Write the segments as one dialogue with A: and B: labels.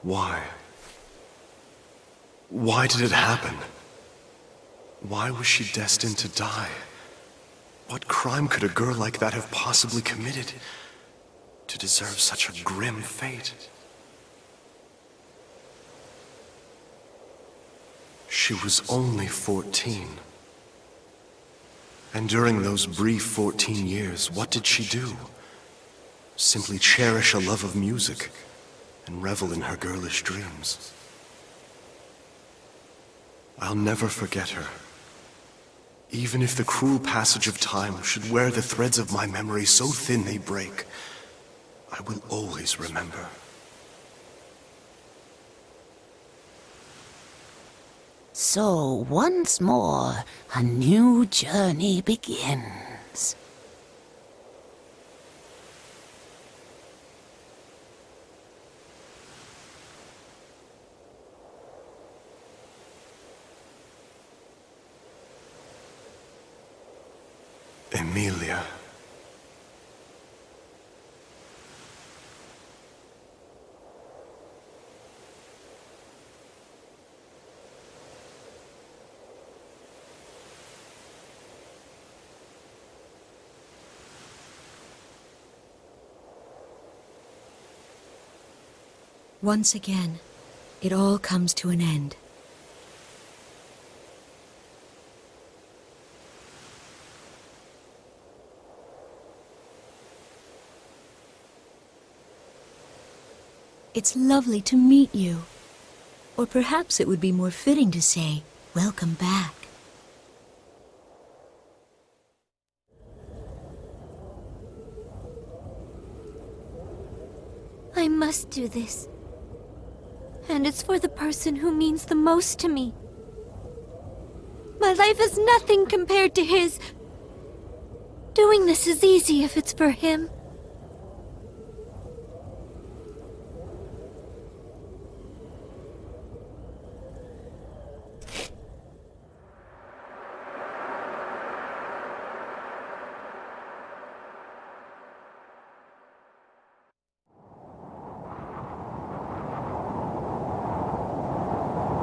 A: Why? Why did it happen? Why was she destined to die? What crime could a girl like that have possibly committed to deserve such a grim fate? She was only 14. And during those brief 14 years, what did she do? Simply cherish a love of music and revel in her girlish dreams. I'll never forget her. Even if the cruel passage of time should wear the threads of my memory so thin they break, I will always remember.
B: So once more, a new journey begins.
A: Emilia.
C: Once again, it all comes to an end. It's lovely to meet you. Or perhaps it would be more fitting to say, welcome back.
D: I must do this. And it's for the person who means the most to me. My life is nothing compared to his. Doing this is easy if it's for him.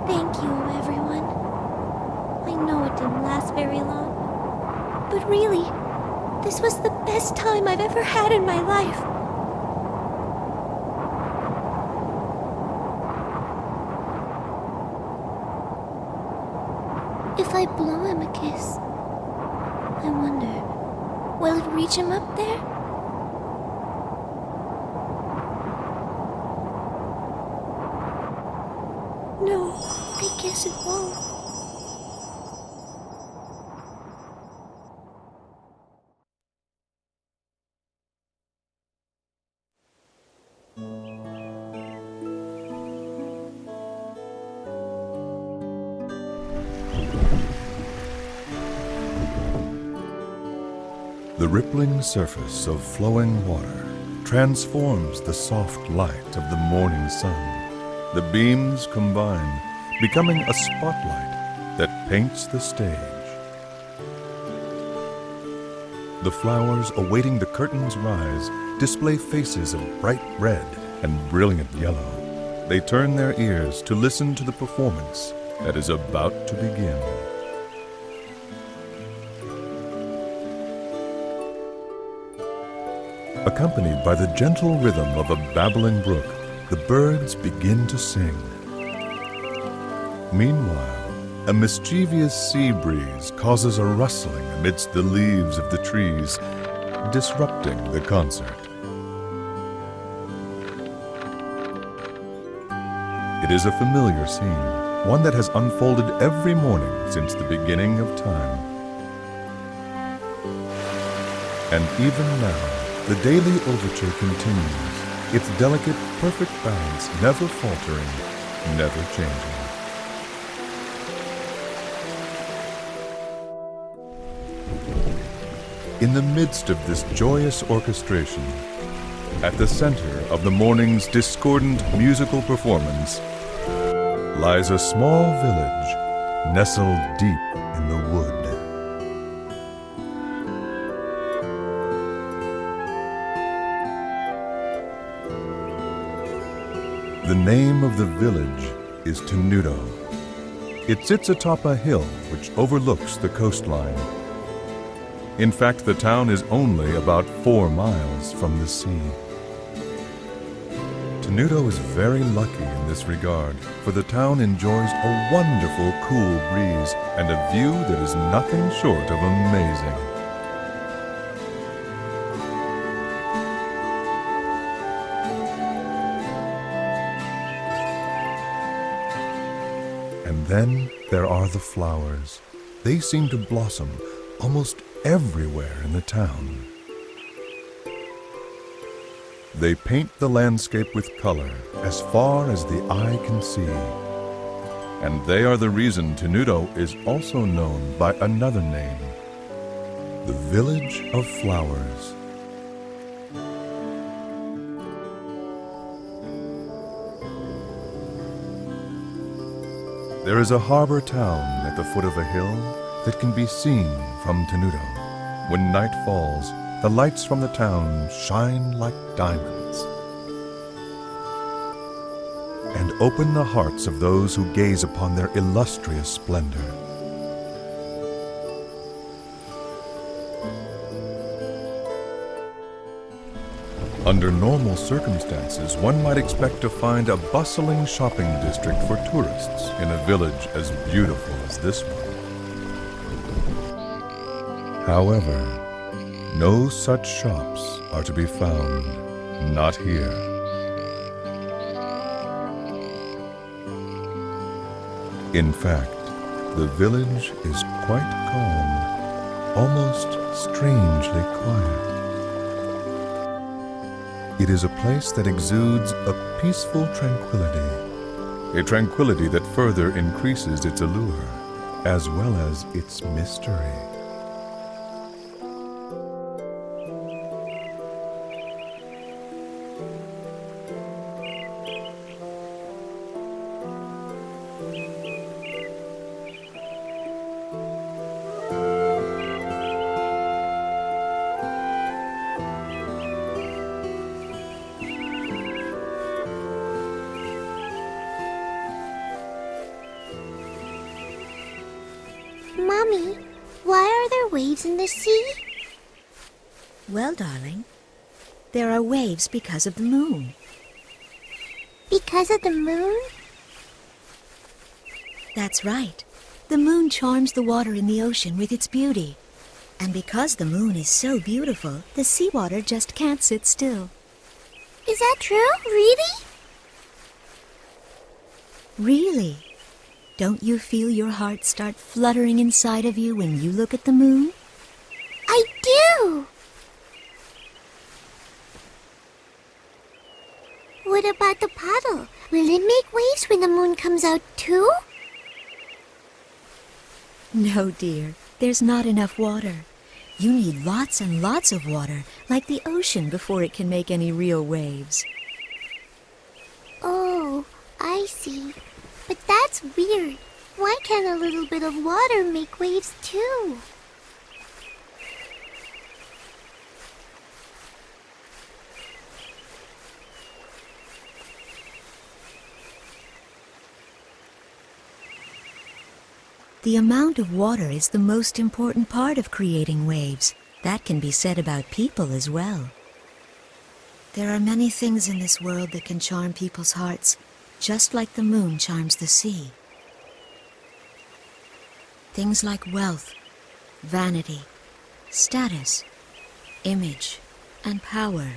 D: Thank you, everyone. I know it didn't last very long, but really, this was the best time I've ever had in my life. If I blow him a kiss, I wonder, will it reach him up there? No, I guess it won't.
E: The rippling surface of flowing water transforms the soft light of the morning sun. The beams combine, becoming a spotlight that paints the stage. The flowers awaiting the curtain's rise display faces of bright red and brilliant yellow. They turn their ears to listen to the performance that is about to begin. Accompanied by the gentle rhythm of a babbling brook, the birds begin to sing. Meanwhile, a mischievous sea breeze causes a rustling amidst the leaves of the trees, disrupting the concert. It is a familiar scene, one that has unfolded every morning since the beginning of time. And even now, the daily overture continues, its delicate, perfect balance never faltering, never changing. In the midst of this joyous orchestration, at the center of the morning's discordant musical performance, lies a small village nestled deep in the wood. The name of the village is Tenuto. It sits atop a hill which overlooks the coastline. In fact, the town is only about 4 miles from the sea. Tenuto is very lucky in this regard, for the town enjoys a wonderful cool breeze and a view that is nothing short of amazing. And then there are the flowers. They seem to blossom almost everywhere in the town. They paint the landscape with color as far as the eye can see. And they are the reason Tenuto is also known by another name, the Village of Flowers. There is a harbor town at the foot of a hill that can be seen from Tenuto. When night falls, the lights from the town shine like diamonds and open the hearts of those who gaze upon their illustrious splendor. Under normal circumstances, one might expect to find a bustling shopping district for tourists in a village as beautiful as this one. However, no such shops are to be found, not here. In fact, the village is quite calm, almost strangely quiet. It is a place that exudes a peaceful tranquility, a tranquility that further increases its allure, as well as its mystery.
D: Mommy, why are there waves in the sea?
C: Well, darling, there are waves because of the moon.
D: Because of the moon?
C: That's right. The moon charms the water in the ocean with its beauty. And because the moon is so beautiful, the seawater just can't sit still.
D: Is that true? Really?
C: Really? Don't you feel your heart start fluttering inside of you when you look at the moon?
D: I do! What about the puddle? Will it make waves when the moon comes out too?
C: No, dear. There's not enough water. You need lots and lots of water, like the ocean, before it can make any real waves.
D: Oh, I see. But that's weird. Why can't a little bit of water make waves too?
C: The amount of water is the most important part of creating waves. That can be said about people as well. There are many things in this world that can charm people's hearts, just like the moon charms the sea. Things like wealth, vanity, status, image, and power.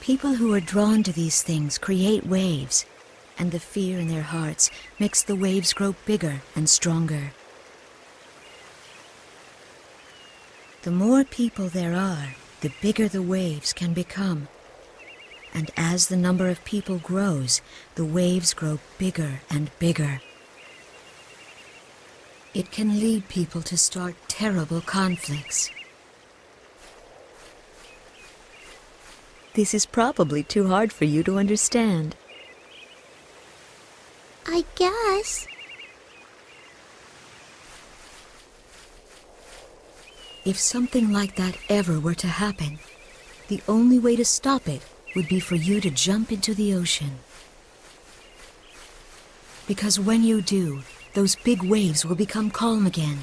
C: People who are drawn to these things create waves, and the fear in their hearts makes the waves grow bigger and stronger. The more people there are, the bigger the waves can become. And as the number of people grows, the waves grow bigger and bigger. It can lead people to start terrible conflicts. This is probably too hard for you to understand.
D: I guess.
C: If something like that ever were to happen, the only way to stop it would be for you to jump into the ocean. Because when you do, those big waves will become calm again.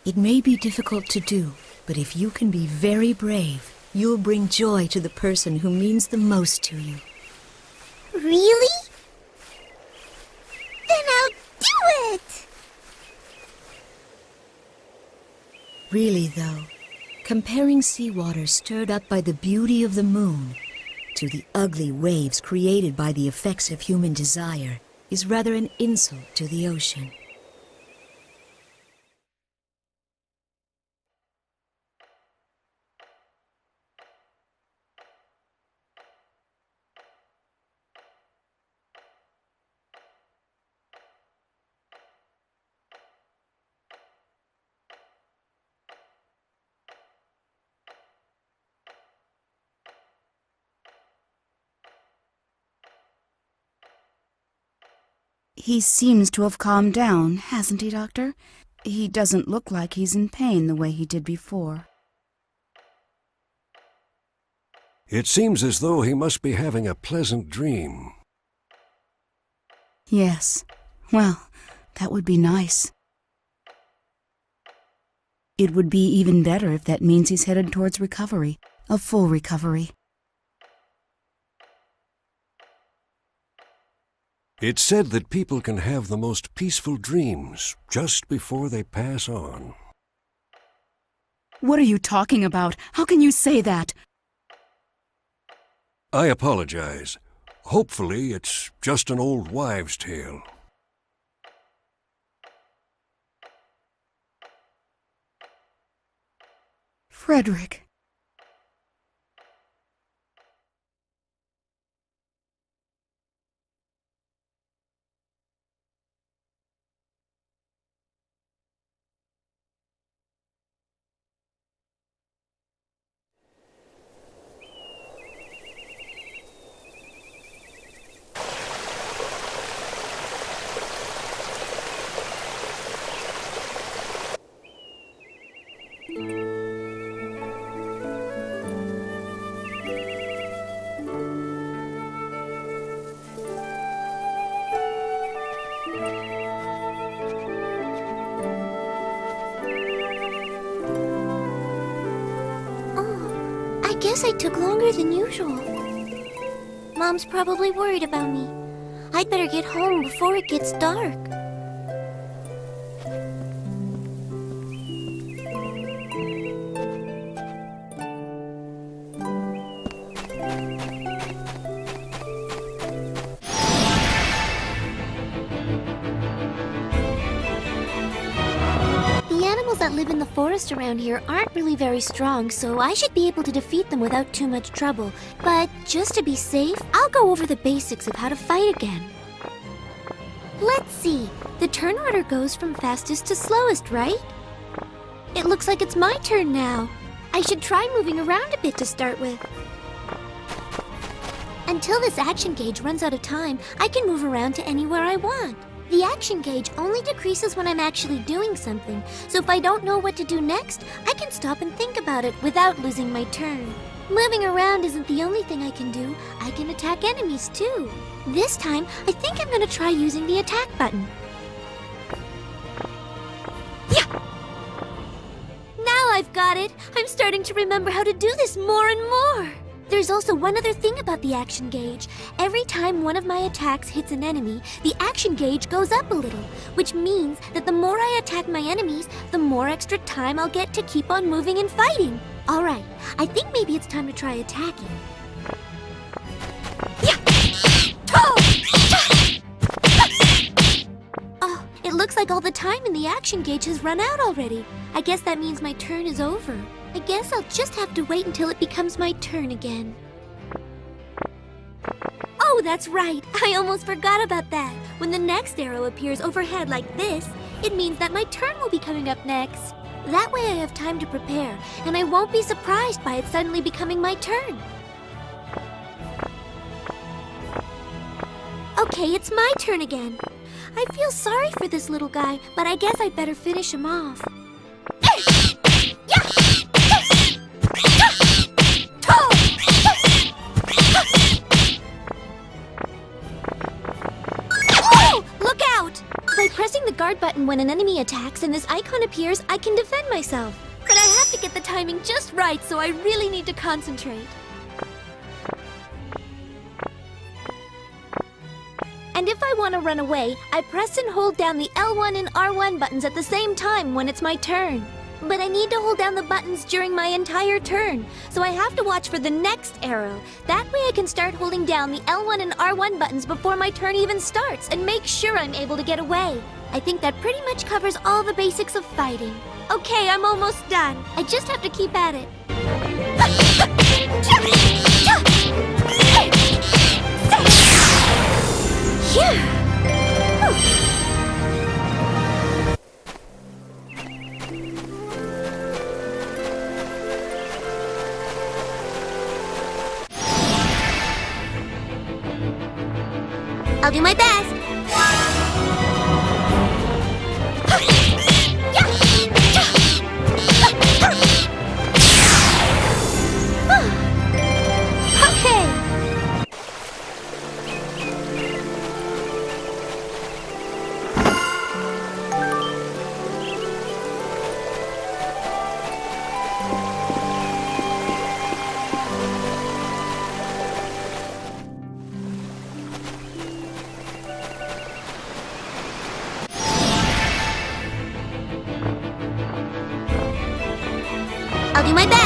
C: It may be difficult to do, but if you can be very brave, you'll bring joy to the person who means the most to you.
D: Really? Then I'll do it!
C: Really, though, comparing seawater stirred up by the beauty of the moon to the ugly waves created by the effects of human desire is rather an insult to the ocean.
F: He seems to have calmed down, hasn't he, Doctor? He doesn't look like he's in pain the way he did before.
G: It seems as though he must be having a pleasant dream.
F: Yes. Well, that would be nice. It would be even better if that means he's headed towards recovery, a full recovery.
G: It's said that people can have the most peaceful dreams just before they pass on.
F: What are you talking about? How can you say that?
G: I apologize. Hopefully, it's just an old wives' tale.
F: Frederick.
D: I guess I took longer than usual. Mom's probably worried about me. I'd better get home before it gets dark. That live in the forest around here aren't really very strong, so I should be able to defeat them without too much trouble. But just to be safe, I'll go over the basics of how to fight again. Let's see. The turn order goes from fastest to slowest, right? It looks like it's my turn now. I should try moving around a bit to start with. Until this action gauge runs out of time, I can move around to anywhere I want. The action gauge only decreases when I'm actually doing something, so if I don't know what to do next, I can stop and think about it without losing my turn. Moving around isn't the only thing I can do. I can attack enemies too. This time, I think I'm gonna try using the attack button. Yeah! Now I've got it! I'm starting to remember how to do this more and more! There's also one other thing about the action gauge. Every time one of my attacks hits an enemy, the action gauge goes up a little, which means that the more I attack my enemies, the more extra time I'll get to keep on moving and fighting. Alright, I think maybe it's time to try attacking. Yeah! Oh, it looks like all the time in the action gauge has run out already. I guess that means my turn is over. I guess I'll just have to wait until it becomes my turn again. Oh, that's right! I almost forgot about that! When the next arrow appears overhead like this, it means that my turn will be coming up next. That way I have time to prepare, and I won't be surprised by it suddenly becoming my turn. Okay, it's my turn again. I feel sorry for this little guy, but I guess I'd better finish him off. pressing the guard button when an enemy attacks and this icon appears, I can defend myself. But I have to get the timing just right, so I really need to concentrate. And if I want to run away, I press and hold down the L1 and R1 buttons at the same time when it's my turn. But I need to hold down the buttons during my entire turn, so I have to watch for the next arrow. That way I can start holding down the L1 and R1 buttons before my turn even starts and make sure I'm able to get away. I think that pretty much covers all the basics of fighting. Okay, I'm almost done. I just have to keep at it. I'll do my best. Okay. I'll do my best.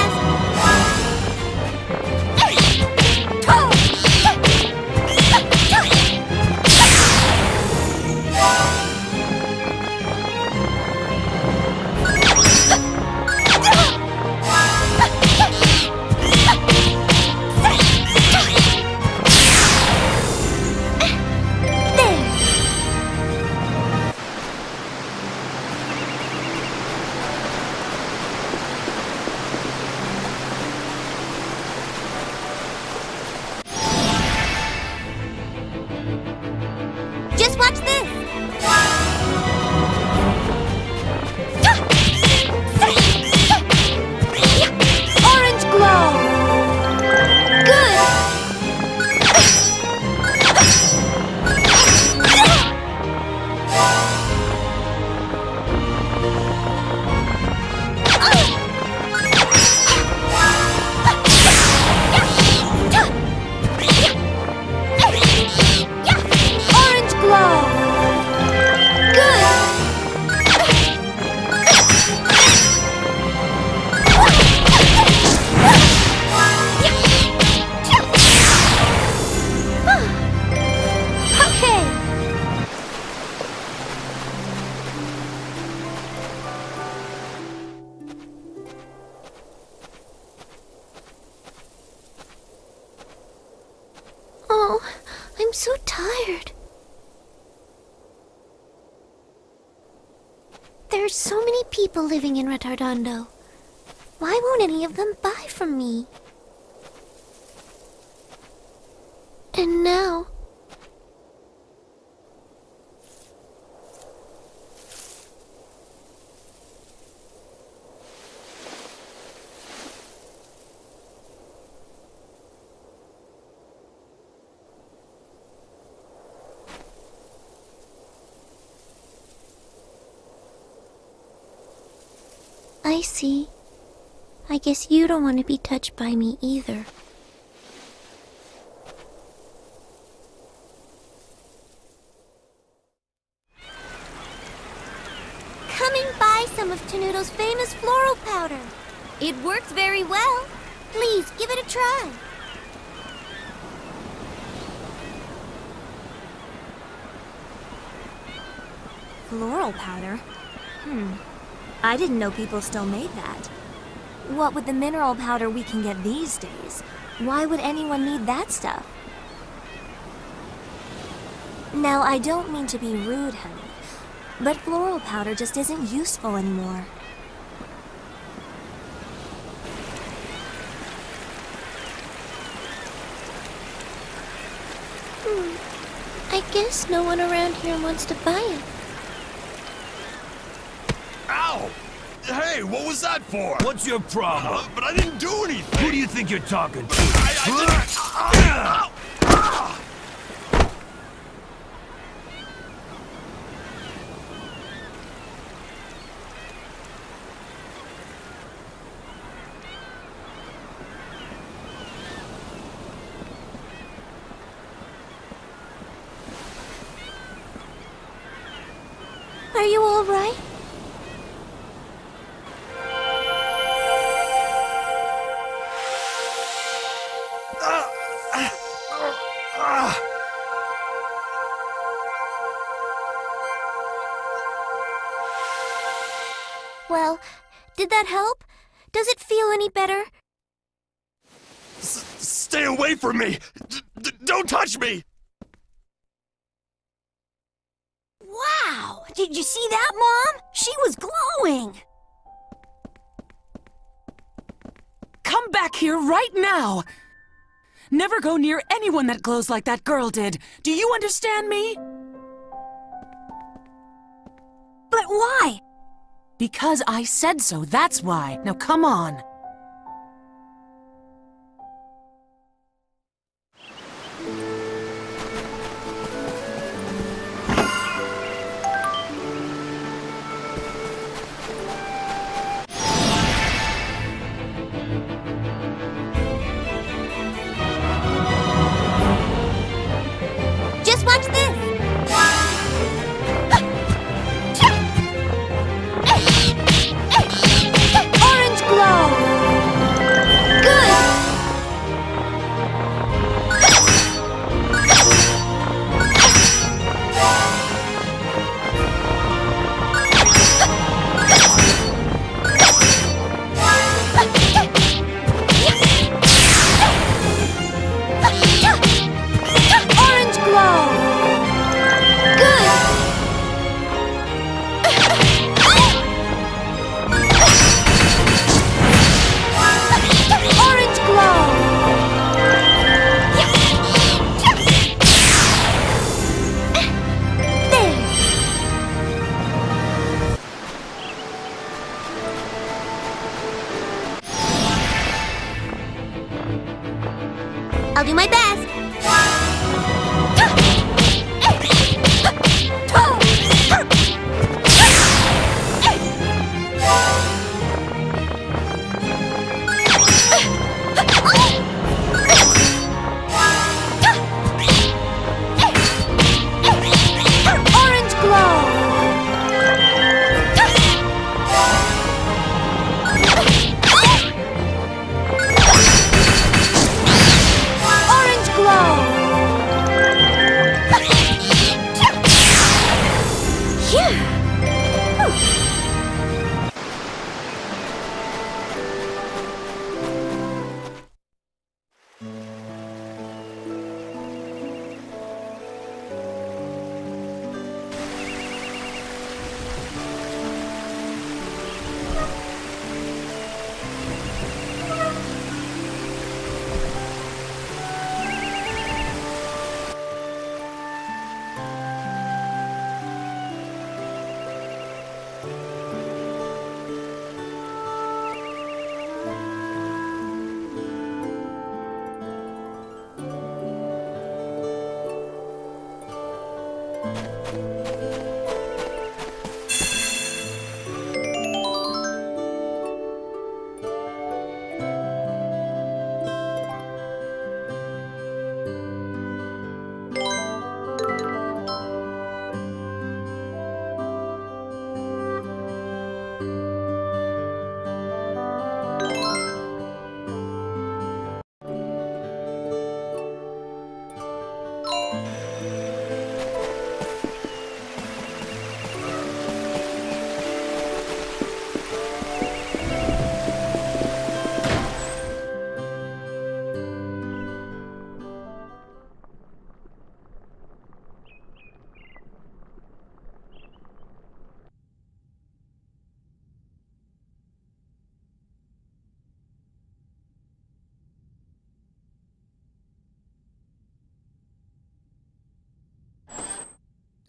D: Just watch this! Orange glow! Good! Orange glow! Oh, I'm so tired. There's so many people living in Retardando. Why won't any of them buy from me? And now... I see. I guess you don't want to be touched by me either. Come and buy some of Tenuto's famous floral powder. It works very well. Please, give it a try.
H: Floral powder? I didn't know people still made that. What with the mineral powder we can get these days? Why would anyone need that stuff? Now, I don't mean to be rude, honey, but floral powder just isn't useful anymore.
D: I guess no one around here wants to buy it.
I: Ow! Hey, what was that for?
J: What's your problem?
I: But I didn't do anything.
J: Who do you think you're talking to?
D: Are you all right? Well, did that help? Does it feel any better?
I: Stay away from me! Don't touch me!
H: Wow! Did you see that, Mom? She was glowing!
K: Come back here right now! Never go near anyone that glows like that girl did. Do you understand me?
H: But why?
K: Because I said so, that's why. Now come on.
D: Just watch this! Orange glow! Good! Orange glow! Good! Orange glow! There! I'll do my best. Orange glow! Orange glow! Phew!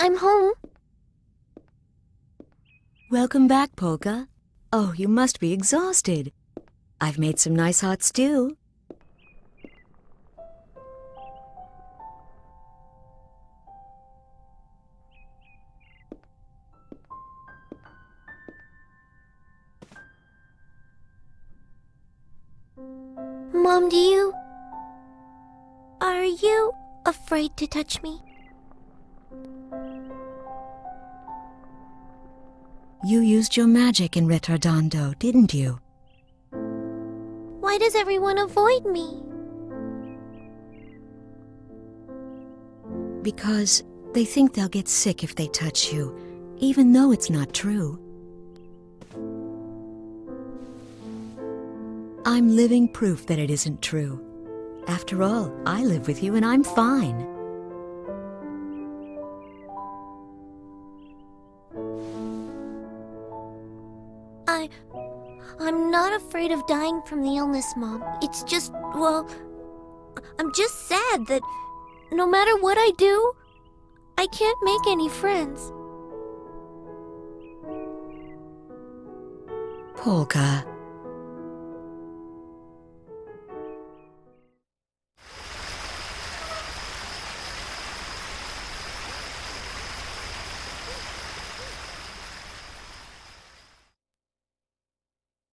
D: I'm home.
C: Welcome back, Polka. Oh, you must be exhausted. I've made some nice hot stew.
D: Mom, are you afraid to touch me?
C: You used your magic in Retardando, didn't you?
D: Why does everyone avoid me?
C: Because they think they'll get sick if they touch you, even though it's not true. I'm living proof that it isn't true. After all, I live with you and I'm fine.
D: I'm not afraid of dying from the illness, Mom. It's just, well, I'm just sad that no matter what I do, I can't make any friends.
C: Polka,